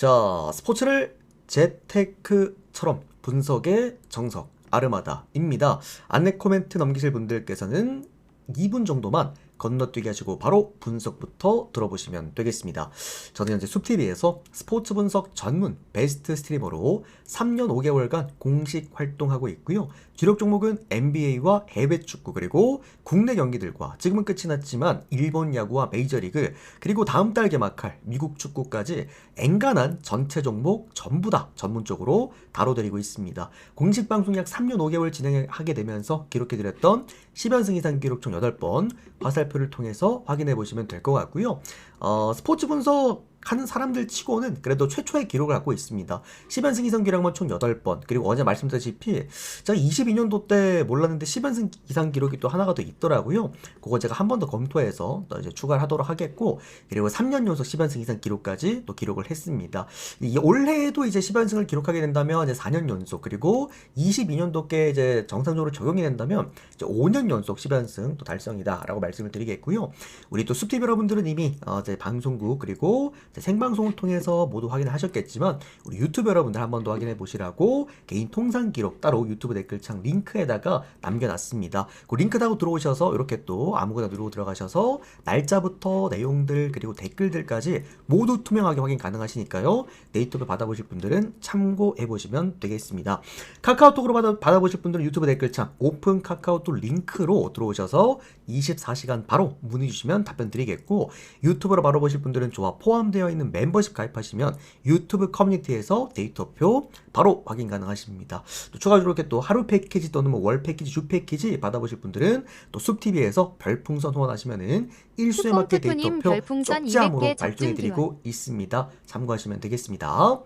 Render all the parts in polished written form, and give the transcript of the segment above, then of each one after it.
자, 스포츠를 재테크처럼 분석의 정석 아르마다입니다. 안내 코멘트 넘기실 분들께서는 2분 정도만 건너뛰기 하시고 바로 분석부터 들어보시면 되겠습니다. 저는 현재 숲TV에서 스포츠 분석 전문 베스트 스트리머로 3년 5개월간 공식 활동하고 있고요. 주력 종목은 NBA와 해외 축구 그리고 국내 경기들과 지금은 끝이 났지만 일본 야구와 메이저리그 그리고 다음 달 개막할 미국 축구까지 엔간한 전체 종목 전부 다 전문적으로 다뤄드리고 있습니다. 공식 방송 약 3년 5개월 진행하게 되면서 기록해드렸던 10연승 이상 기록 총 8번 화살표를 통해서 확인해 보시면 될 것 같고요. 스포츠 분석하는 사람들 치고는 그래도 최초의 기록을 갖고 있습니다. 10연승 이상 기록만 총 8번. 그리고 어제 말씀드렸다시피 제가 22년도 때 몰랐는데 10연승 이상 기록이 또 하나가 더 있더라고요. 그거 제가 한 번 더 검토해서 또 이제 추가를 하도록 하겠고, 그리고 3년 연속 10연승 이상 기록까지 또 기록을 했습니다. 올해에도 이제 10연승을 기록하게 된다면 이제 4년 연속, 그리고 22년도께 이제 정상적으로 적용이 된다면 이제 5년 연속 10연승 또 달성이다라고 말씀을 드리겠고요. 우리 또 숲TV 여러분들은 이미 이제 방송국 그리고 이제 생방송을 통해서 모두 확인을 하셨겠지만 우리 유튜브 여러분들 한 번 더 확인해 보시라고 개인 통상 기록 따로 유튜브 댓글창 링크에다가 남겨놨습니다. 그 링크 타고 들어오셔서 이렇게 또 아무거나 누르고 들어가셔서 날짜부터 내용들 그리고 댓글들까지 모두 투명하게 확인 가능하시니까요. 네이트로 받아보실 분들은 참고해 보시면 되겠습니다. 카카오톡으로 받아보실 분들은 유튜브 댓글창 오픈 카카오톡 링크로 들어오셔서 24시간 바로 문의 주시면 답변 드리겠고, 유튜브로 바로 보실 분들은 저와 포함되어 있는 멤버십 가입하시면 유튜브 커뮤니티에서 데이터표 바로 확인 가능하십니다. 또 추가적으로 이렇게 또 하루 패키지 또는 뭐 월 패키지, 주 패키지 받아보실 분들은 또 숲TV에서 별풍선 후원하시면은 일수에 맞게 데이터표 적지 않음으로 발송해드리고 있습니다. 참고하시면 되겠습니다.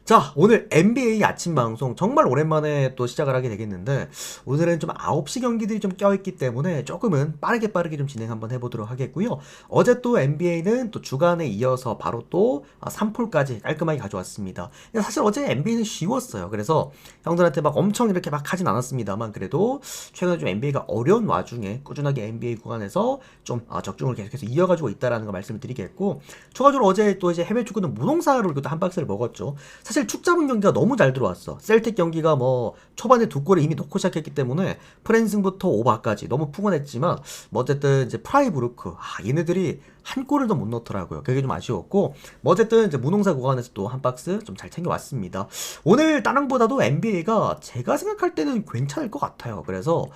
자, 오늘 NBA 아침 방송 정말 오랜만에 또 시작을 하게 되겠는데, 오늘은 좀 9시 경기들이 좀 껴있기 때문에 조금은 빠르게 좀 진행 한번 해보도록 하겠고요. 어제 또 NBA는 또 주간에 이어서 바로 또 3폴까지 깔끔하게 가져왔습니다. 사실 어제 NBA는 쉬웠어요. 그래서 형들한테 막 엄청 이렇게 막 하진 않았습니다만, 그래도 최근에 좀 NBA가 어려운 와중에 꾸준하게 NBA 구간에서 좀 적중을 계속해서 이어가지고 있다라는 거 말씀을 드리겠고, 추가적으로 어제 또 이제 해외 축구는 무농사로 또 한 박스를 먹었죠. 사실 축 잡은 경기가 너무 잘 들어왔어. 셀틱 경기가 뭐 초반에 2골을 이미 넣고 시작했기 때문에 프랜승부터 오바까지 너무 푸근했지만, 뭐 어쨌든 이제 프라이부르크 얘네들이 한 골을 더 못 넣더라고요. 그게 좀 아쉬웠고, 뭐 어쨌든 이제 무농사 구간에서 또 한 박스 좀 잘 챙겨왔습니다. 오늘 따랑보다도 NBA가 제가 생각할 때는 괜찮을 것 같아요. 그래서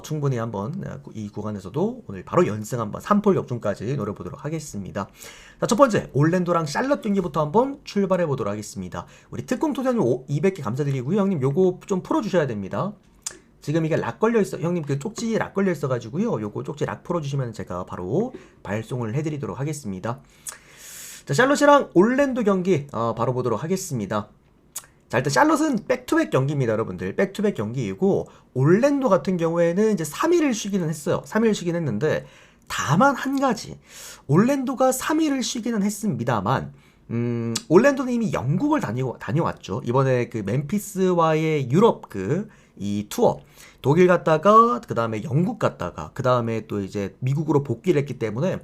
충분히 한번 이 구간에서도 오늘 바로 연승 한번 3폴 역전까지 노려보도록 하겠습니다. 자, 첫 번째 올랜도랑 샬럿 경기부터 한번 출발해 보도록 하겠습니다. 우리 특공 토자님 200개 감사드리고요. 형님 요거 좀 풀어주셔야 됩니다. 지금 이게 락 걸려있어, 형님 그 쪽지 락 걸려있어가지고요. 요거 쪽지 락 풀어주시면 제가 바로 발송을 해드리도록 하겠습니다. 자, 샬럿이랑 올랜도 경기 바로 보도록 하겠습니다. 자, 일단 샬럿은 백투백 경기입니다, 여러분들. 백투백 경기이고, 올랜도 같은 경우에는 이제 3일을 쉬기는 했어요. 3일 쉬긴 했는데, 다만 한 가지, 올랜도가 3일을 쉬기는 했습니다만, 올랜도는 이미 영국을 다녀왔죠. 이번에 그 멤피스와의 유럽 이 투어, 독일 갔다가 그 다음에 영국 갔다가 그 다음에 또 이제 미국으로 복귀를 했기 때문에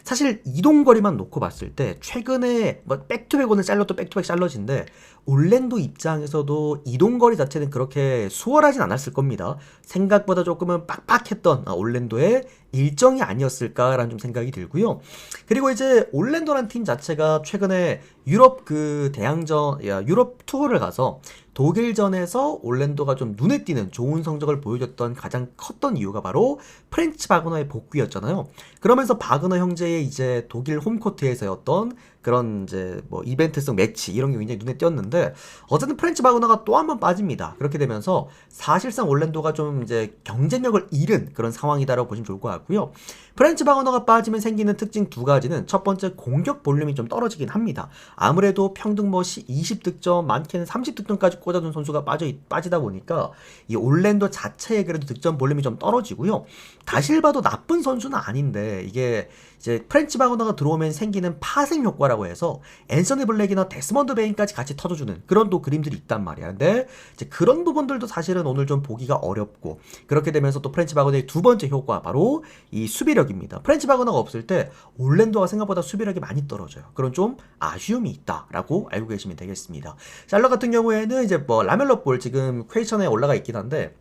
사실 이동거리만 놓고 봤을 때 최근에 뭐 백투백 오는 샬럿도 백투백 샬럿인데, 올랜도 입장에서도 이동거리 자체는 그렇게 수월하진 않았을 겁니다. 생각보다 조금은 빡빡했던 올랜도의 일정이 아니었을까라는 좀 생각이 들고요. 그리고 이제 올랜도라는 팀 자체가 최근에 유럽 유럽 투어를 가서 독일전에서 올랜도가 좀 눈에 띄는 좋은 성적을 보여줬던 가장 컸던 이유가 바로 프렌치 바그너의 복귀였잖아요. 그러면서 바그너 형제의 이제 독일 홈코트에서의 어떤 그런 이제 뭐 이벤트성 매치 이런 게 굉장히 눈에 띄었는데, 어쨌든 프렌치 바그너가 또 한 번 빠집니다. 그렇게 되면서 사실상 올랜도가 좀 이제 경쟁력을 잃은 그런 상황이다라고 보시면 좋을 것 같고요. 프렌치 바그너가 빠지면 생기는 특징 두 가지는, 첫 번째 공격 볼륨이 좀 떨어지긴 합니다. 아무래도 평등 뭐 20득점, 많게는 30득점까지 꽂아둔 선수가 빠지다 보니까 이 올랜도 자체의 그래도 득점 볼륨이 좀 떨어지고요. 다실바도 나쁜 선수는 아닌데, 이게 이제 프렌치 바그너가 들어오면 생기는 파생 효과라고 해서 앤서니 블랙이나 데스먼드 베인까지 같이 터져주는 그런 또 그림들이 있단 말이야. 근데 이제 그런 부분들도 사실은 오늘 좀 보기가 어렵고, 그렇게 되면서 또 프렌치 바그너의 두 번째 효과 바로 이 수비력입니다. 프렌치 바그너가 없을 때 올랜도가 생각보다 수비력이 많이 떨어져요. 그런 좀 아쉬움이 있다라고 알고 계시면 되겠습니다. 샬럿 같은 경우에는 이제 뭐 라멜로 볼 지금 퀘이션에 올라가 있긴 한데,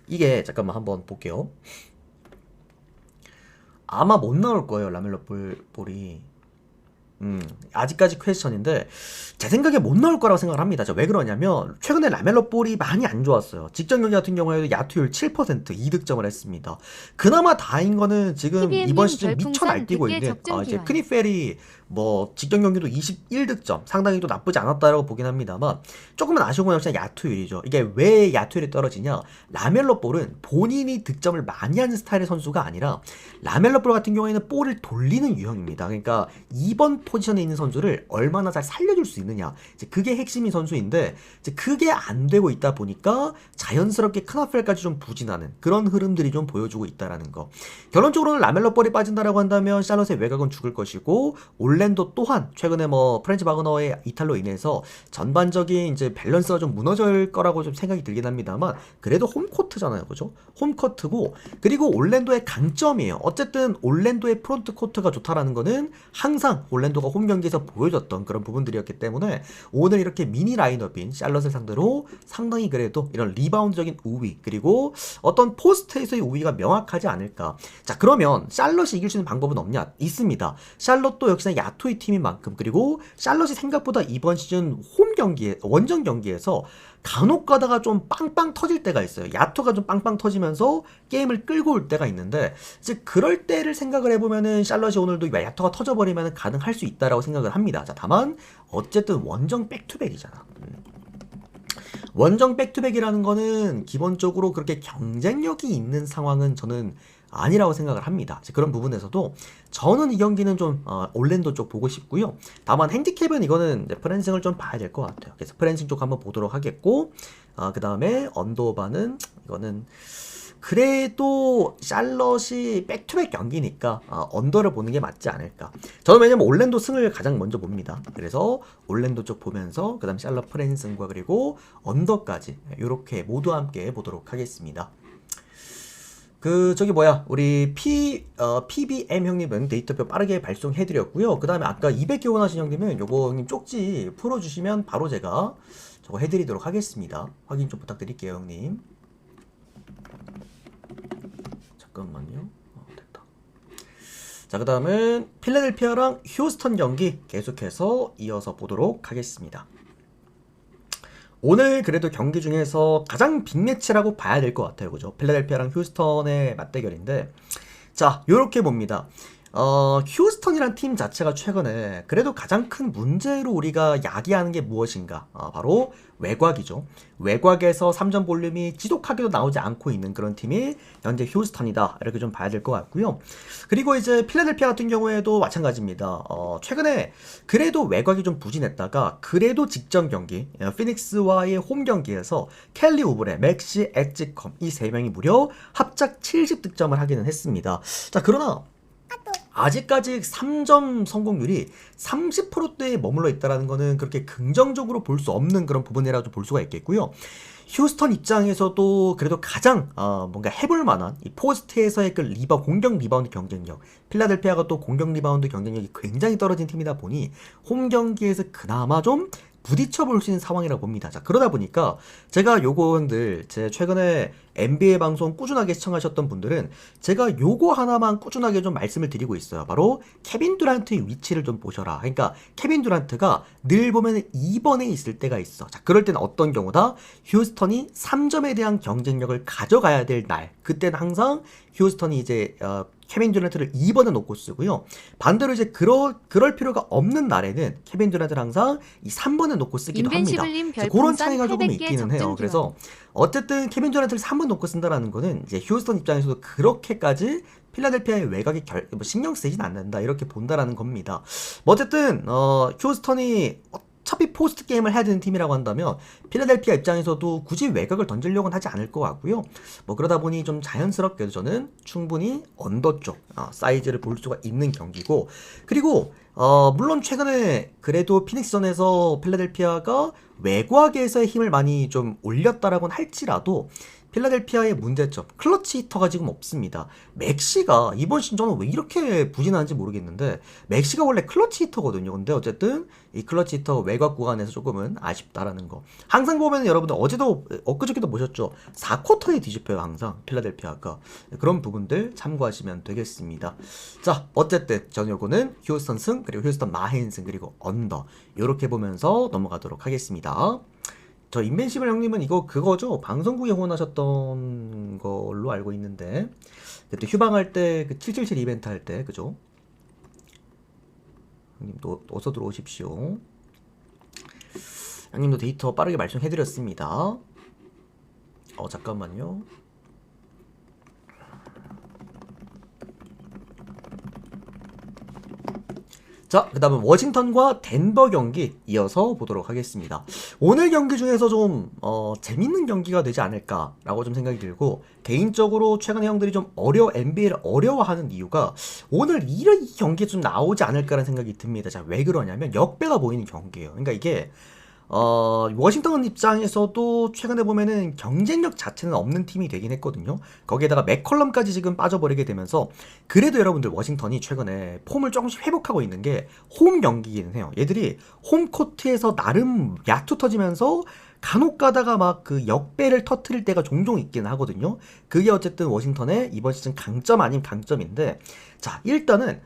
이게 잠깐만 한번 볼게요. 아마 못 나올 거예요, 라멜로 볼이. 아직까지 퀘스천인데 제 생각에 못 나올 거라고 생각을 합니다. 왜 그러냐면 최근에 라멜로 볼이 많이 안 좋았어요. 직전 경기 같은 경우에도 야투율 7%, 2득점을 했습니다. 그나마 다행인 거는 지금 이번 시즌 미쳐 날뛰고 있는 이제 크니펠이 뭐 직전 경기도 21득점, 상당히 또 나쁘지 않았다라고 보긴 합니다만, 조금은 아쉬운 건 역시 야투율이죠. 이게 왜 야투율이 떨어지냐? 라멜로 볼은 본인이 득점을 많이 하는 스타일의 선수가 아니라, 라멜로 볼 같은 경우에는 볼을 돌리는 유형입니다. 그러니까 2번 포지션에 있는 선수를 얼마나 잘 살려줄 수 있느냐, 이제 그게 핵심인 선수인데, 이제 그게 안 되고 있다 보니까 자연스럽게 크나펠까지 좀 부진하는 그런 흐름들이 좀 보여주고 있다라는 거. 결론적으로는 라멜로 볼이 빠진다라고 한다면 샬럿의 외곽은 죽을 것이고, 올랜도 또한 최근에 뭐 프렌치 바그너의 이탈로 인해서 전반적인 이제 밸런스가 좀 무너질 거라고 좀 생각이 들긴 합니다만, 그래도 홈코트잖아요, 그죠? 홈코트고, 그리고 올랜도의 강점이에요. 어쨌든 올랜도의 프론트 코트가 좋다라는 거는 항상 올랜도가 홈 경기에서 보여줬던 그런 부분들이었기 때문에, 오늘 이렇게 미니 라인업인 샬럿을 상대로 상당히 그래도 이런 리바운드적인 우위, 그리고 어떤 포스트에서의 우위가 명확하지 않을까. 자, 그러면 샬럿이 이길 수 있는 방법은 없냐? 있습니다. 샬럿도 역시나 야투의 팀인 만큼, 그리고 샬럿이 생각보다 이번 시즌 홈 경기에, 원정 경기에서 간혹 가다가 좀 빵빵 터질 때가 있어요. 야투가 좀 빵빵 터지면서 게임을 끌고 올 때가 있는데, 이제 그럴 때를 생각을 해보면은 샬럿이 오늘도 야투가 터져버리면 가능할 수 있다라고 생각을 합니다. 자, 다만 어쨌든 원정 백투백이잖아. 원정 백투백이라는 거는 기본적으로 그렇게 경쟁력이 있는 상황은 저는 아니라고 생각을 합니다. 그런 부분에서도 저는 이 경기는 좀 올랜도 쪽 보고 싶고요. 다만 핸디캡은 이거는 프랜싱을 좀 봐야 될 것 같아요. 그래서 프랜싱 쪽 한번 보도록 하겠고, 그 다음에 언더오바는 이거는 그래도 샬럿이 백투백 경기니까 언더를 보는 게 맞지 않을까. 저는 왜냐면 올랜도 승을 가장 먼저 봅니다. 그래서 올랜도 쪽 보면서 그 다음 샬럿 프랜싱과 그리고 언더까지 이렇게 모두 함께 보도록 하겠습니다. 우리 PBM 형님은 데이터표 빠르게 발송해드렸고요. 그 다음에 아까 200개 원하신 형님은 요거 형님 쪽지 풀어주시면 바로 제가 저거 해드리도록 하겠습니다. 확인 좀 부탁드릴게요, 형님. 잠깐만요. 됐다. 자, 그 다음은 필라델피아랑 휴스턴 경기 계속해서 이어서 보도록 하겠습니다. 오늘 그래도 경기 중에서 가장 빅매치라고 봐야 될 것 같아요, 그죠? 필라델피아랑 휴스턴의 맞대결인데, 자, 요렇게 봅니다. 휴스턴이란 팀 자체가 최근에 그래도 가장 큰 문제로 우리가 야기하는 게 무엇인가? 바로 외곽이죠. 외곽에서 3점 볼륨이 지독하게도 나오지 않고 있는 그런 팀이 현재 휴스턴이다, 이렇게 좀 봐야 될 것 같고요. 그리고 이제 필라델피아 같은 경우에도 마찬가지입니다. 최근에 그래도 외곽이 좀 부진했다가 그래도 직전 경기 피닉스와의 홈 경기에서 켈리 우브레, 맥시 엑지컴 이 세 명이 무려 합작 70득점을 하기는 했습니다. 자, 그러나 아직까지 3점 성공률이 30%대에 머물러 있다는 것은 그렇게 긍정적으로 볼 수 없는 그런 부분이라고 볼 수가 있겠고요. 휴스턴 입장에서도 그래도 가장 뭔가 해볼 만한 이 포스트에서의 그 공격 리바운드 경쟁력, 필라델피아가 또 공격 리바운드 경쟁력이 굉장히 떨어진 팀이다 보니 홈 경기에서 그나마 좀 부딪혀 볼 수 있는 상황이라고 봅니다. 자, 그러다 보니까 제가 요거들 제 최근에 NBA 방송 꾸준하게 시청하셨던 분들은 제가 요거 하나만 꾸준하게 좀 말씀을 드리고 있어요. 바로 케빈 듀란트의 위치를 좀 보셔라. 그러니까 케빈 듀란트가 늘 보면 2번에 있을 때가 있어. 자, 그럴 때는 어떤 경우다? 휴스턴이 3점에 대한 경쟁력을 가져가야 될 날, 그때는 항상 휴스턴이 이제 케빈 듀란트를 2번에 놓고 쓰고요. 반대로 이제 그럴 필요가 없는 날에는 케빈 듀란트를 항상 이 3번에 놓고 쓰기도 합니다. 그런 차이가 조금 있기는 해요. 그래서 어쨌든 케빈 듀란트를 3번 놓고 쓴다라는 거는 이제 휴스턴 입장에서도 그렇게까지 필라델피아의 외곽이 신경 쓰이진 않는다, 이렇게 본다라는 겁니다. 어쨌든 휴스턴이 어차피 포스트 게임을 해야 되는 팀이라고 한다면 필라델피아 입장에서도 굳이 외곽을 던지려고는 하지 않을 것 같고요. 뭐 그러다 보니 좀 자연스럽게도 저는 충분히 언더 쪽 사이즈를 볼 수가 있는 경기고, 그리고 물론 최근에 그래도 피닉스전에서 필라델피아가 외곽에서의 힘을 많이 좀 올렸다라고는 할지라도 필라델피아의 문제점, 클러치 히터가 지금 없습니다. 맥시가 이번 시즌은 왜 이렇게 부진한지 모르겠는데 맥시가 원래 클러치 히터거든요. 근데 어쨌든 이 클러치 히터 외곽 구간에서 조금은 아쉽다라는 거. 항상 보면 여러분들 어제도 엊그저께도 보셨죠. 4쿼터에 뒤집혀요. 항상 필라델피아가. 그런 부분들 참고하시면 되겠습니다. 자, 어쨌든 전 요거는 휴스턴 승, 그리고 휴스턴 마헨 승, 그리고 언더 요렇게 보면서 넘어가도록 하겠습니다. 저 인벤시블 형님은 이거 그거죠? 방송국에 후원하셨던 걸로 알고 있는데 그때 휴방할 때 그 777 이벤트 할 때 그죠? 형님도 어서 들어오십시오. 형님도 데이터 빠르게 말씀해드렸습니다. 잠깐만요. 자, 그 다음은 워싱턴과 덴버 경기 이어서 보도록 하겠습니다. 오늘 경기 중에서 좀 재밌는 경기가 되지 않을까라고 좀 생각이 들고, 개인적으로 최근에 형들이 좀 NBA를 어려워하는 이유가 오늘 이런 경기에 좀 나오지 않을까라는 생각이 듭니다. 자, 왜 그러냐면 역배가 보이는 경기예요. 그러니까 이게 워싱턴 입장에서도 최근에 보면은 경쟁력 자체는 없는 팀이 되긴 했거든요. 거기에다가 맥컬럼까지 지금 빠져버리게 되면서, 그래도 여러분들 워싱턴이 최근에 폼을 조금씩 회복하고 있는 게 홈 경기이기는 해요. 얘들이 홈코트에서 나름 야투 터지면서 간혹 가다가 막 그 역배를 터트릴 때가 종종 있긴 하거든요. 그게 어쨌든 워싱턴의 이번 시즌 강점 아닌 강점인데, 자, 일단은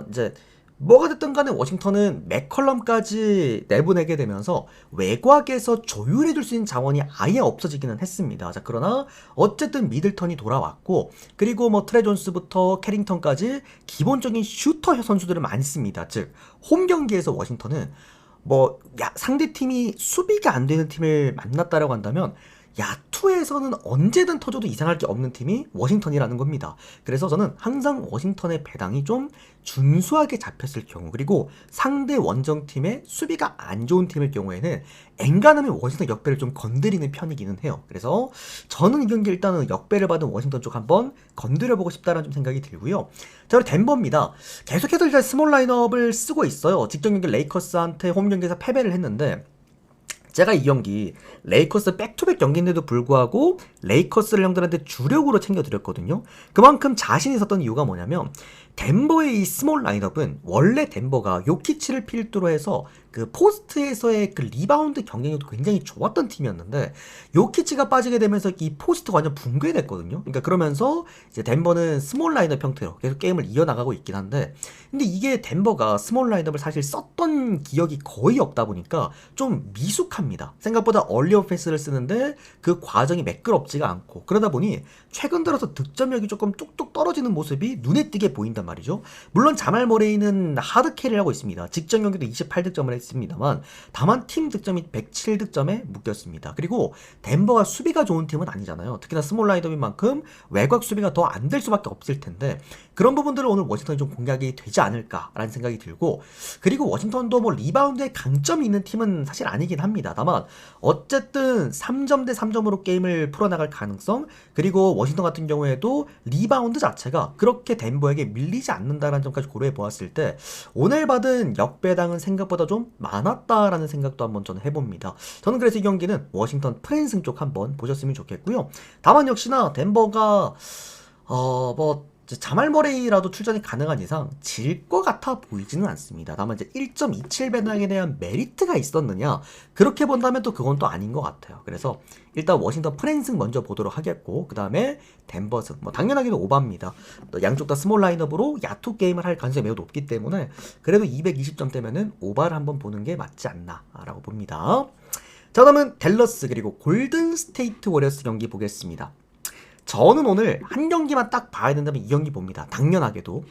이제 뭐가 됐든 간에 워싱턴은 맥컬럼까지 내보내게 되면서 외곽에서 조율해줄 수 있는 자원이 아예 없어지기는 했습니다. 자, 그러나 어쨌든 미들턴이 돌아왔고, 그리고 뭐 트레 존스부터 캐링턴까지 기본적인 슈터 선수들을 많습니다. 즉, 홈 경기에서 워싱턴은 뭐 상대팀이 수비가 안 되는 팀을 만났다라고 한다면 야투에서는 언제든 터져도 이상할 게 없는 팀이 워싱턴이라는 겁니다. 그래서 저는 항상 워싱턴의 배당이 좀 준수하게 잡혔을 경우, 그리고 상대 원정팀의 수비가 안 좋은 팀일 경우에는 엔간하면 워싱턴 역배를 좀 건드리는 편이기는 해요. 그래서 저는 이 경기 일단은 역배를 받은 워싱턴 쪽 한번 건드려보고 싶다는 좀 생각이 들고요. 자, 그리고 덴버입니다. 계속해서 일단 스몰 라인업을 쓰고 있어요. 직전 경기 레이커스한테 홈 경기에서 패배를 했는데, 제가 이 경기 레이커스 백투백 경기인데도 불구하고 레이커스를 형들한테 주력으로 챙겨드렸거든요. 그만큼 자신이 있었던 이유가 뭐냐면, 덴버의 이 스몰 라인업은 원래 덴버가 요키치를 필두로 해서 그 포스트에서의 그 리바운드 경쟁력도 굉장히 좋았던 팀이었는데, 요키치가 빠지게 되면서 이 포스트가 완전 붕괴됐거든요. 그러니까 그러면서 이제 덴버는 스몰 라인업 형태로 계속 게임을 이어나가고 있긴 한데, 근데 이게 덴버가 스몰 라인업을 사실 썼던 기억이 거의 없다 보니까 좀 미숙합니다. 생각보다 얼리 오펜스를 쓰는데 그 과정이 매끄럽지가 않고, 그러다 보니 최근 들어서 득점력이 조금 뚝뚝 떨어지는 모습이 눈에 띄게 보인단 말이죠. 물론 자말 모레이는 하드 캐리를 하고 있습니다. 직전 경기도 28득점을 했습니다만 다만 팀 득점이 107득점에 묶였습니다. 그리고 덴버가 수비가 좋은 팀은 아니잖아요. 특히나 스몰 라인업인 만큼 외곽 수비가 더 안 될 수밖에 없을 텐데, 그런 부분들을 오늘 워싱턴이 좀 공략이 되지 않을까라는 생각이 들고, 그리고 워싱턴도 뭐 리바운드에 강점이 있는 팀은 사실 아니긴 합니다. 다만 어쨌든 3점 대 3점으로 게임을 풀어나갈 가능성, 그리고 워싱턴 같은 경우에도 리바운드 자체가 그렇게 덴버에게 밀리지 않는다라는 점까지 고려해 보았을 때 오늘 받은 역배당은 생각보다 좀 많았다라는 생각도 한번 저는 해봅니다. 저는 그래서 이 경기는 워싱턴 프랜승 쪽 한번 보셨으면 좋겠고요. 다만 역시나 덴버가 자말 머레이라도 출전이 가능한 이상 질 것 같아 보이지는 않습니다. 다만 이제 1.27 배당에 대한 메리트가 있었느냐, 그렇게 본다면 또 그건 또 아닌 것 같아요. 그래서 일단 워싱턴 프랜승 먼저 보도록 하겠고, 그 다음에 덴버승, 뭐 당연하게도 오바입니다. 또 양쪽 다 스몰 라인업으로 야투 게임을 할 가능성이 매우 높기 때문에 그래도 220점 되면은 오바를 한번 보는 게 맞지 않나 라고 봅니다. 자, 그러면 댈러스 그리고 골든 스테이트 워리어스 경기 보겠습니다. 저는 오늘 한 경기만 딱 봐야 된다면 이 경기 봅니다. 당연하게도.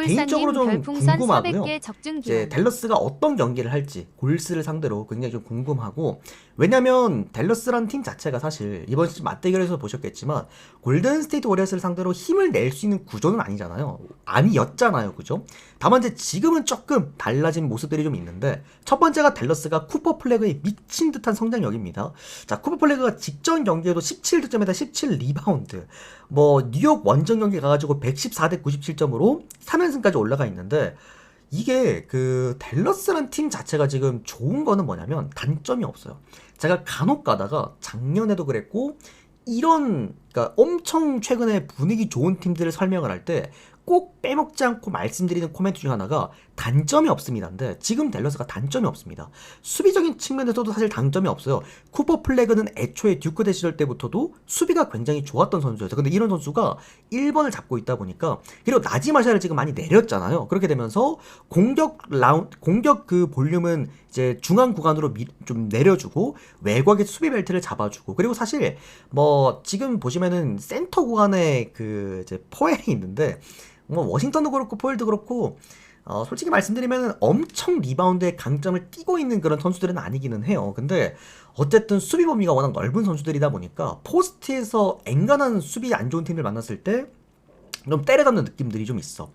개인적으로 좀 별풍선 궁금하고요. 400개 적중 이제 기원. 댈러스가 어떤 경기를 할지 골스를 상대로 굉장히 좀 궁금하고, 왜냐면 댈러스란 팀 자체가 사실 이번 시즌 맞대결에서 보셨겠지만 골든 스테이트 워리어스를 상대로 힘을 낼 수 있는 구조는 아니잖아요. 아니었잖아요. 그죠? 다만 이제 지금은 조금 달라진 모습들이 좀 있는데, 첫 번째가 댈러스가 쿠퍼 플래그에 미친 듯한 성장력입니다. 자, 쿠퍼 플래그가 직전 경기에도 17득점에다 17리바운드, 뭐 뉴욕 원정 경기 가가지고 114대 97점으로 3연승까지 올라가 있는데, 이게 그 댈러스란 팀 자체가 지금 좋은 거는 뭐냐면 단점이 없어요. 제가 간혹 가다가 작년에도 그랬고, 이런 그러니까 엄청 최근에 분위기 좋은 팀들을 설명을 할 때 꼭 빼먹지 않고 말씀드리는 코멘트 중 하나가 단점이 없습니다인데, 지금 댈러스가 단점이 없습니다. 수비적인 측면에서도 사실 단점이 없어요. 쿠퍼 플래그는 애초에 듀크 대 시절 때부터도 수비가 굉장히 좋았던 선수였어요. 근데 이런 선수가 1번을 잡고 있다 보니까, 그리고 나지마샤를 지금 많이 내렸잖아요. 그렇게 되면서 공격 그 볼륨은 이제 중앙 구간으로 좀 내려주고, 외곽에 수비 벨트를 잡아주고, 그리고 사실 뭐 지금 보시면은 센터 구간에 그 이제 포엘이 있는데, 뭐 워싱턴도 그렇고 포엘도 그렇고 솔직히 말씀드리면 엄청 리바운드에 강점을 띠고 있는 그런 선수들은 아니기는 해요. 근데 어쨌든 수비 범위가 워낙 넓은 선수들이다 보니까 포스트에서 앵간한 수비 안 좋은 팀을 만났을 때 좀 때려잡는 느낌들이 좀 있어.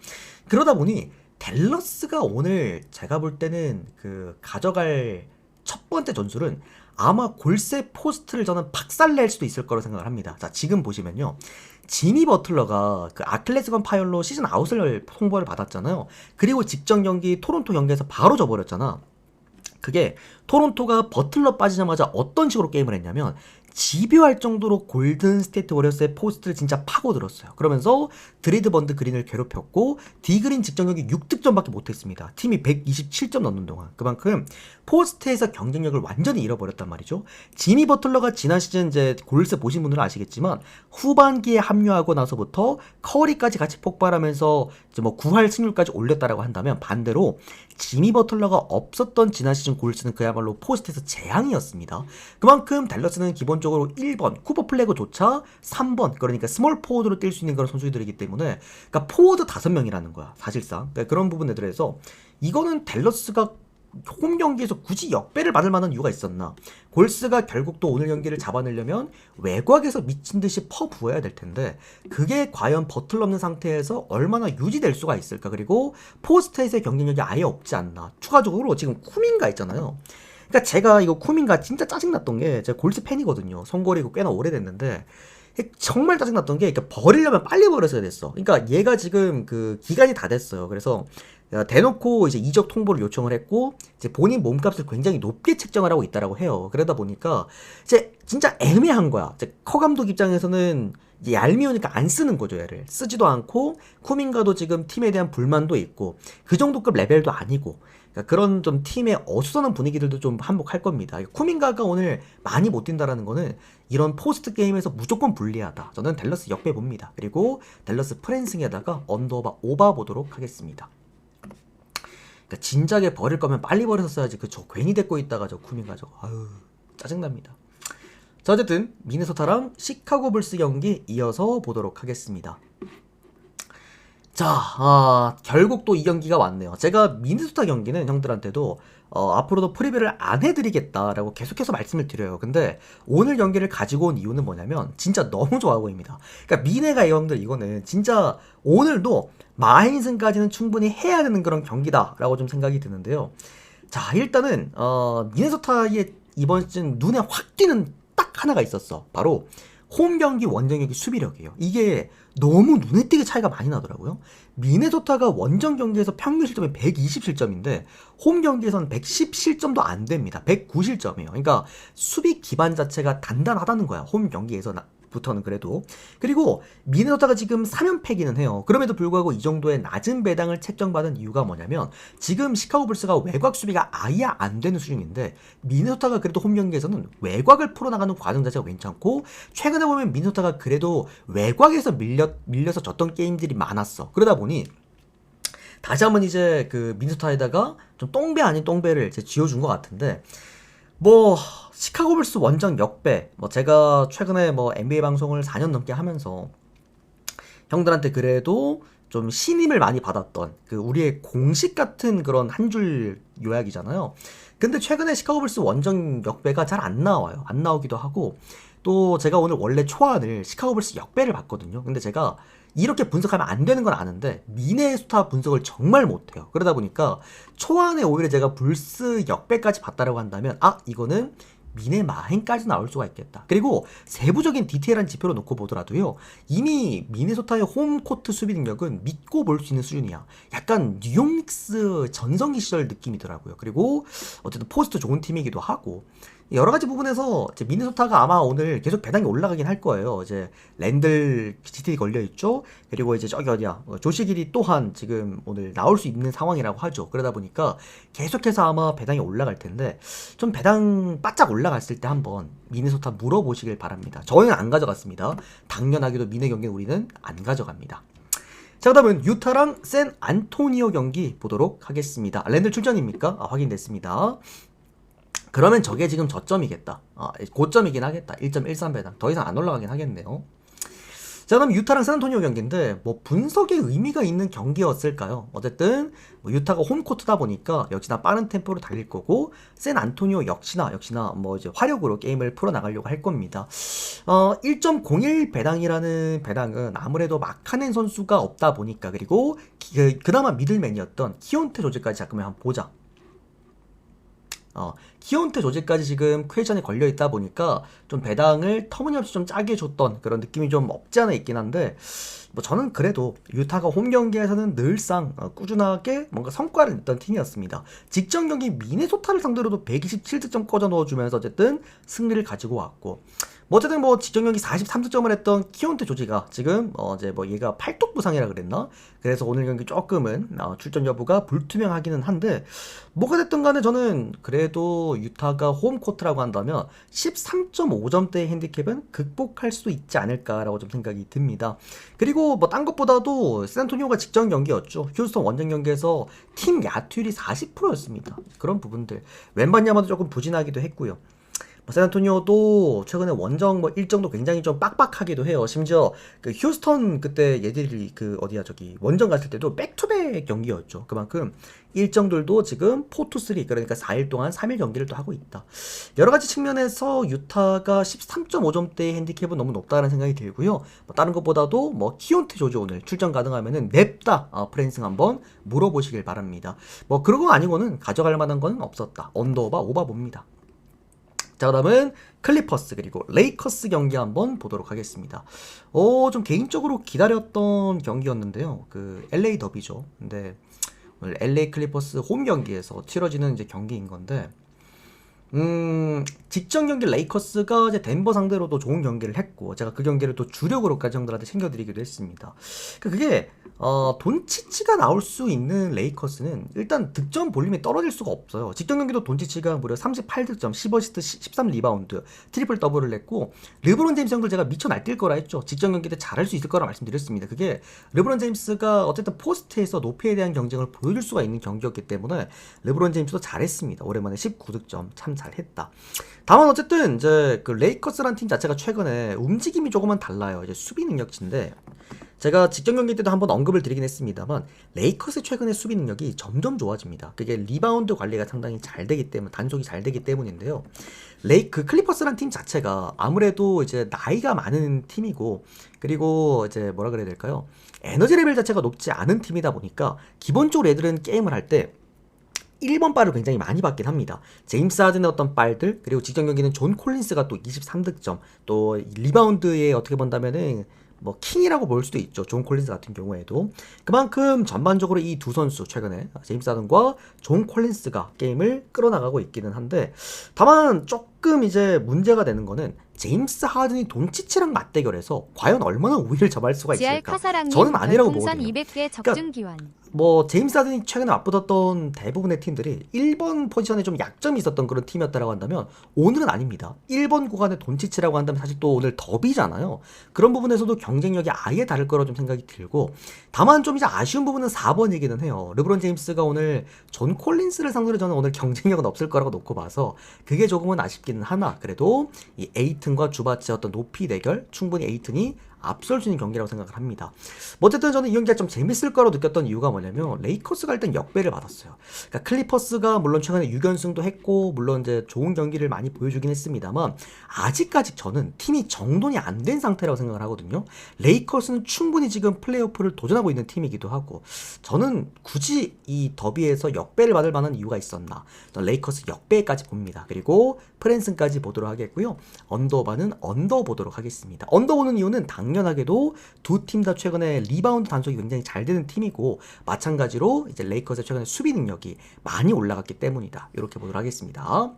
그러다 보니 댈러스가 오늘 제가 볼 때는 그 가져갈 첫 번째 전술은 아마 골세 포스트를 저는 박살낼 수도 있을 거라고 생각을 합니다. 자, 지금 보시면요. 지미 버틀러가 그 아킬레스건 파열로 시즌 아웃을 홍보를 받았잖아요. 그리고 직전 경기 토론토 경기에서 바로 져버렸잖아. 그게 토론토가 버틀러 빠지자마자 어떤 식으로 게임을 했냐면, 집요할 정도로 골든 스테이트 워리어스의 포스트를 진짜 파고들었어요. 그러면서 드리드번드 그린을 괴롭혔고, 디그린 직전 경기 6득점밖에 못했습니다. 팀이 127점 넣는 동안. 그만큼 포스트에서 경쟁력을 완전히 잃어버렸단 말이죠. 지미 버틀러가 지난 시즌 이제 골스 보신 분들은 아시겠지만 후반기에 합류하고 나서부터 커리까지 같이 폭발하면서 이제 뭐 9할 승률까지 올렸다라고 한다면, 반대로 지미 버틀러가 없었던 지난 시즌 골스는 그야말로 포스트에서 재앙이었습니다. 그만큼 댈러스는 기본적으로 1번 쿠퍼 플래그조차 3번, 그러니까 스몰 포워드로 뛸 수 있는 그런 선수들이기 때문에, 그러니까 포워드 5명이라는 거야 사실상. 그러니까 그런 부분에 대해서 이거는 댈러스가 홈 경기에서 굳이 역배를 받을 만한 이유가 있었나? 골스가 결국 또 오늘 경기를 잡아내려면 외곽에서 미친 듯이 퍼부어야 될 텐데, 그게 과연 버틀러 없는 상태에서 얼마나 유지될 수가 있을까? 그리고 포스트에서의 경쟁력이 아예 없지 않나? 추가적으로 지금 쿠민가 있잖아요. 그러니까 제가 이거 쿠민가 진짜 짜증났던 게, 제가 골스 팬이거든요. 선거리고 꽤나 오래됐는데 정말 짜증났던 게, 그러니까 버리려면 빨리 버렸어야 됐어. 그러니까 얘가 지금 그 기간이 다 됐어요. 그래서 대놓고 이제 이적 통보를 요청을 했고, 이제 본인 몸값을 굉장히 높게 책정을 하고 있다라고 해요. 그러다 보니까 이제 진짜 애매한 거야. 이제 커 감독 입장에서는 이제 얄미우니까 안 쓰는 거죠. 얘를 쓰지도 않고, 쿠민가도 지금 팀에 대한 불만도 있고, 그 정도급 레벨도 아니고, 그러니까 그런 좀 팀의 어수선한 분위기들도 좀 한몫할 겁니다. 쿠민가가 오늘 많이 못 뛴다라는 거는 이런 포스트 게임에서 무조건 불리하다. 저는 댈러스 역배 봅니다. 그리고 댈러스 프랜승에다가 언더오바 오바 보도록 하겠습니다. 그러니까 진작에 버릴 거면 빨리 버려서 써야지. 저 괜히 데리고 있다가 저 쿠민가 저거 아유 짜증납니다. 자, 어쨌든 미네소타랑 시카고 불스 경기 이어서 보도록 하겠습니다. 자, 결국 또 이 경기가 왔네요. 제가 미네소타 경기는 형들한테도 앞으로도 프리뷰를 안 해드리겠다라고 계속해서 말씀을 드려요. 근데 오늘 경기를 가지고 온 이유는 뭐냐면 진짜 너무 좋아 보입니다. 그러니까 미네가 형들 이거는 진짜 오늘도 마인승까지는 충분히 해야 되는 그런 경기다라고 좀 생각이 드는데요. 자, 일단은 미네소타의 이번 시즌 눈에 확 띄는 딱 하나가 있었어. 바로 홈 경기 원정 경기 수비력이에요. 이게 너무 눈에 띄게 차이가 많이 나더라고요. 미네소타가 원정 경기에서 평균 실점이 120실점인데 홈 경기에서는 110실점도 안 됩니다. 109실점이에요. 그러니까 수비 기반 자체가 단단하다는 거야. 홈 경기에서부터는 그래도. 그리고 미네소타가 지금 3연패기는 해요. 그럼에도 불구하고 이 정도의 낮은 배당을 책정받은 이유가 뭐냐면, 지금 시카고 불스가 외곽 수비가 아예 안 되는 수준인데 미네소타가 그래도 홈 경기에서는 외곽을 풀어나가는 과정 자체가 괜찮고, 최근에 보면 미네소타가 그래도 외곽에서 밀려서 졌던 게임들이 많았어. 그러다 보니 다시 한번 이제 그 미네소타에다가 좀 똥배 아닌 똥배를 이제 쥐어준 것 같은데, 뭐 시카고 불스 원정 역배, 뭐 제가 최근에 뭐 NBA 방송을 4년 넘게 하면서 형들한테 그래도 좀 신임을 많이 받았던 그 우리의 공식 같은 그런 한 줄 요약이잖아요. 근데 최근에 시카고 불스 원정 역배가 잘 안 나와요. 안 나오기도 하고, 또 제가 오늘 원래 초안을 시카고 불스 역배를 봤거든요. 근데 제가 이렇게 분석하면 안 되는 건 아는데 미네소타 분석을 정말 못해요. 그러다 보니까 초안에 오히려 제가 불스 역배까지 봤다라고 한다면, 아, 이거는 미네 마행까지 나올 수가 있겠다. 그리고 세부적인 디테일한 지표로 놓고 보더라도요, 이미 미네소타의 홈코트 수비 능력은 믿고 볼 수 있는 수준이야. 약간 뉴욕 닉스 전성기 시절 느낌이더라고요. 그리고 어쨌든 포스트 좋은 팀이기도 하고, 여러 가지 부분에서 이제 미네소타가 아마 오늘 계속 배당이 올라가긴 할 거예요. 이제 랜들 GT 걸려 있죠. 그리고 이제 저기 어디야, 조시길이 또한 지금 오늘 나올 수 있는 상황이라고 하죠. 그러다 보니까 계속해서 아마 배당이 올라갈 텐데, 좀 배당 바짝 올라갔을 때 한번 미네소타 물어보시길 바랍니다. 저희는 안 가져갔습니다. 당연하게도 미네 경기는 우리는 안 가져갑니다. 자, 그다음은 유타랑 샌 안토니오 경기 보도록 하겠습니다. 랜들 출전입니까? 확인됐습니다. 그러면 저게 지금 저점이겠다. 고점이긴 하겠다. 1.13배당. 더 이상 안 올라가긴 하겠네요. 자, 그럼 유타랑 샌안토니오 경기인데 뭐 분석에 의미가 있는 경기였을까요? 어쨌든 뭐 유타가 홈코트다 보니까 역시나 빠른 템포로 달릴 거고, 샌안토니오 역시나 뭐 이제 화력으로 게임을 풀어나가려고 할 겁니다. 1.01 배당이라는 배당은 아무래도 마카넨 선수가 없다 보니까, 그리고 그나마 미들맨이었던 키온테 조직까지 잠깐만 한번 보자. 키온테 조직까지 지금 퀘션에 걸려있다 보니까 좀 배당을 터무니없이 좀 짜게 줬던 그런 느낌이 좀 없지 않아 있긴 한데, 뭐 저는 그래도 유타가 홈 경기에서는 늘상 꾸준하게 뭔가 성과를 냈던 팀이었습니다. 직전 경기 미네소타를 상대로도 127득점 꽂아 넣어주면서 어쨌든 승리를 가지고 왔고, 뭐 어쨌든 뭐 직전 경기 43득점을 했던 키온테 조지가 지금 이제 뭐 얘가 팔뚝 부상이라 그랬나? 그래서 오늘 경기 조금은 출전 여부가 불투명하기는 한데, 뭐가 됐든 간에 저는 그래도 유타가 홈코트라고 한다면 13.5점대의 핸디캡은 극복할 수 있지 않을까라고 좀 생각이 듭니다. 그리고 뭐 딴 것보다도 샌안토니오가 직전 경기였죠. 휴스턴 원정 경기에서 팀 야투율이 40%였습니다. 그런 부분들 웬만냐마도 조금 부진하기도 했고요. 샌안토니오도 최근에 원정 뭐 일정도 굉장히 좀 빡빡하기도 해요. 심지어 그 휴스턴 그때 얘들이 그 어디야 저기 원정 갔을 때도 백투백 경기였죠. 그만큼 일정들도 지금 4-3, 그러니까 4일 동안 3일 경기를 또 하고 있다. 여러 가지 측면에서 유타가 13.5점대의 핸디캡은 너무 높다는 생각이 들고요. 뭐 다른 것보다도 뭐 키온테 조지 오늘 출전 가능하면은 냅다 프랜싱 한번 물어보시길 바랍니다. 뭐 그런 거 아니고는 가져갈 만한 건 없었다. 언더오바 오바 봅니다. 자, 그다음은 클리퍼스 그리고 레이커스 경기 한번 보도록 하겠습니다. 좀 개인적으로 기다렸던 경기였는데요. 그 LA 더비죠. 근데 오늘 LA 클리퍼스 홈 경기에서 치러지는 이제 경기인 건데, 직전 경기 레이커스가 이제 덴버 상대로도 좋은 경기를 했고, 제가 그 경기를 또 주력으로까지 형들한테 챙겨드리기도 했습니다. 그게 돈치치가 나올 수 있는 레이커스는 일단 득점 볼륨이 떨어질 수가 없어요. 직전 경기도 돈치치가 무려 38득점, 10어시스트, 13리바운드, 트리플 더블을 냈고, 르브론 제임스 형들 제가 미쳐 날뛸 거라 했죠. 직전 경기 때 잘할 수 있을 거라 말씀드렸습니다. 그게 르브론 제임스가 어쨌든 포스트에서 높이에 대한 경쟁을 보여줄 수가 있는 경기였기 때문에 르브론 제임스도 잘했습니다. 오랜만에 19득점 참 잘했다. 다만 어쨌든 이제 그 레이커스라는 팀 자체가 최근에 움직임이 조금은 달라요. 이제 수비 능력치인데, 제가 직전 경기 때도 한번 언급을 드리긴 했습니다만, 레이커스의 최근의 수비 능력이 점점 좋아집니다. 그게 리바운드 관리가 상당히 잘 되기 때문, 단속이 잘 되기 때문인데요. 그 클리퍼스란 팀 자체가 아무래도 이제 나이가 많은 팀이고, 그리고 이제 뭐라 그래야 될까요? 에너지 레벨 자체가 높지 않은 팀이다 보니까 기본적으로 애들은 게임을 할 때 1번 빨을 굉장히 많이 받긴 합니다. 제임스 하든의 어떤 빨들, 그리고 직전 경기는 존 콜린스가 또 23득점, 또 리바운드에 어떻게 본다면은 뭐 킹이라고 볼 수도 있죠. 존 콜린스 같은 경우에도. 그만큼 전반적으로 이 두 선수 최근에 제임스 하든과 존 콜린스가 게임을 끌어나가고 있기는 한데, 다만 조금 이제 문제가 되는 거는 제임스 하든이 돈치치랑 맞대결해서 과연 얼마나 우위를 점할 수가 있을까? 저는 아니라고 보거든요. 200개 적중 기원. 뭐 제임스 하든이 최근에 맞붙었던 대부분의 팀들이 1번 포지션에 좀 약점이 있었던 그런 팀이었다라고 한다면 오늘은 아닙니다. 1번 구간에 돈치치라고 한다면 사실 또 오늘 더비잖아요. 그런 부분에서도 경쟁력이 아예 다를 거라 좀 생각이 들고, 다만 좀 이제 아쉬운 부분은 4번이기는 해요. 르브론 제임스가 오늘 존 콜린스를 상대로 저는 오늘 경쟁력은 없을 거라고 놓고 봐서 그게 조금은 아쉽기는 하나, 그래도 이 에이튼과 주바치의 어떤 높이 대결 충분히 에이튼이 앞설 수 있는 경기라고 생각을 합니다. 뭐 어쨌든 저는 이 경기가 좀 재밌을 거라고 느꼈던 이유가 뭐냐면 레이커스가 일단 역배를 받았어요. 그러니까 클리퍼스가 물론 최근에 6연승도 했고 물론 이제 좋은 경기를 많이 보여주긴 했습니다만 아직까지 저는 팀이 정돈이 안 된 상태라고 생각을 하거든요. 레이커스는 충분히 지금 플레이오프를 도전하고 있는 팀이기도 하고, 저는 굳이 이 더비에서 역배를 받을 만한 이유가 있었나, 저는 레이커스 역배까지 봅니다. 그리고 프랜슨까지 보도록 하겠고요. 언더바는 언더 보도록 하겠습니다. 언더 보는 이유는 당연하게도 두 팀 다 최근에 리바운드 단속이 굉장히 잘 되는 팀이고, 마찬가지로 이제 레이커스의 최근에 수비 능력이 많이 올라갔기 때문이다. 이렇게 보도록 하겠습니다.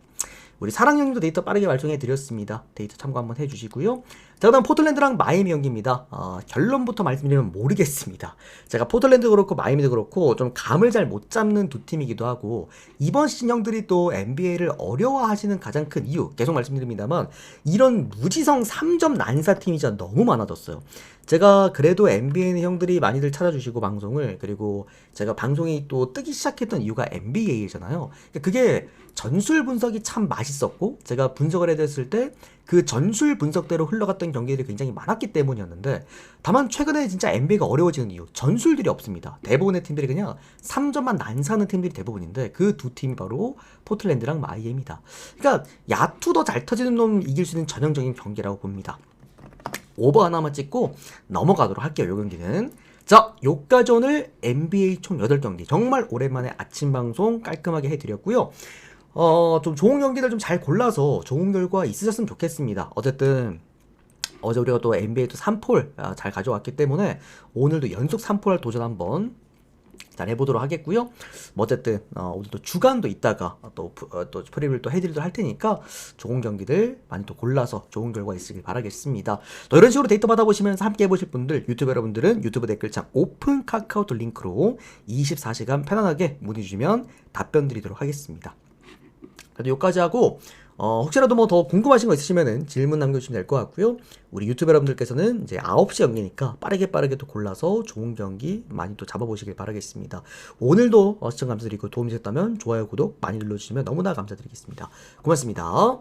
우리 사랑형님도 데이터 빠르게 발송해 드렸습니다. 데이터 참고 한번 해주시고요. 자, 그다음 포틀랜드랑 마이애미 경기입니다. 결론부터 말씀드리면 모르겠습니다. 제가 포틀랜드 그렇고 마이애미도 그렇고 좀 감을 잘 못 잡는 두 팀이기도 하고, 이번 시즌 형들이 또 NBA를 어려워하시는 가장 큰 이유 계속 말씀드립니다만 이런 무지성 3점 난사 팀이 진짜 너무 많아졌어요. 제가 그래도 NBA는 형들이 많이들 찾아주시고 방송을, 그리고 제가 방송이 또 뜨기 시작했던 이유가 NBA잖아요. 그게 전술 분석이 참 맛있었고 제가 분석을 해댔을 때 그 전술 분석대로 흘러갔던 경기들이 굉장히 많았기 때문이었는데, 다만 최근에 진짜 NBA가 어려워지는 이유, 전술들이 없습니다. 대부분의 팀들이 그냥 3점만 난사하는 팀들이 대부분인데 그 두 팀이 바로 포틀랜드랑 마이애미다. 그러니까 야투 더 잘 터지는 놈 이길 수 있는 전형적인 경기라고 봅니다. 오버 하나만 찍고 넘어가도록 할게요. 요 경기는. 자, 요까지 오늘 NBA 총 8경기 정말 오랜만에 아침 방송 깔끔하게 해드렸고요. 좀 좋은 경기들 좀 잘 골라서 좋은 결과 있으셨으면 좋겠습니다. 어쨌든 어제 우리가 또 NBA도 3폴 잘 가져왔기 때문에 오늘도 연속 3폴 도전 한번 잘 해보도록 하겠고요. 뭐 어쨌든 오늘도 주간도 있다가 또 프리뷰를 또 해드리도록 할 테니까 좋은 경기들 많이 또 골라서 좋은 결과 있으길 바라겠습니다. 또 이런 식으로 데이터 받아보시면서 함께 해보실 분들, 유튜브 여러분들은 유튜브 댓글창 오픈 카카오톡 링크로 24시간 편안하게 문의 주시면 답변 드리도록 하겠습니다. 그래도 여기까지 하고 혹시라도 뭐 더 궁금하신 거 있으시면은 질문 남겨주시면 될 것 같고요. 우리 유튜브 여러분들께서는 이제 9시 경기니까 빠르게 또 골라서 좋은 경기 많이 또 잡아보시길 바라겠습니다. 오늘도 시청 감사드리고 도움이 되셨다면 좋아요, 구독 많이 눌러주시면 너무나 감사드리겠습니다. 고맙습니다.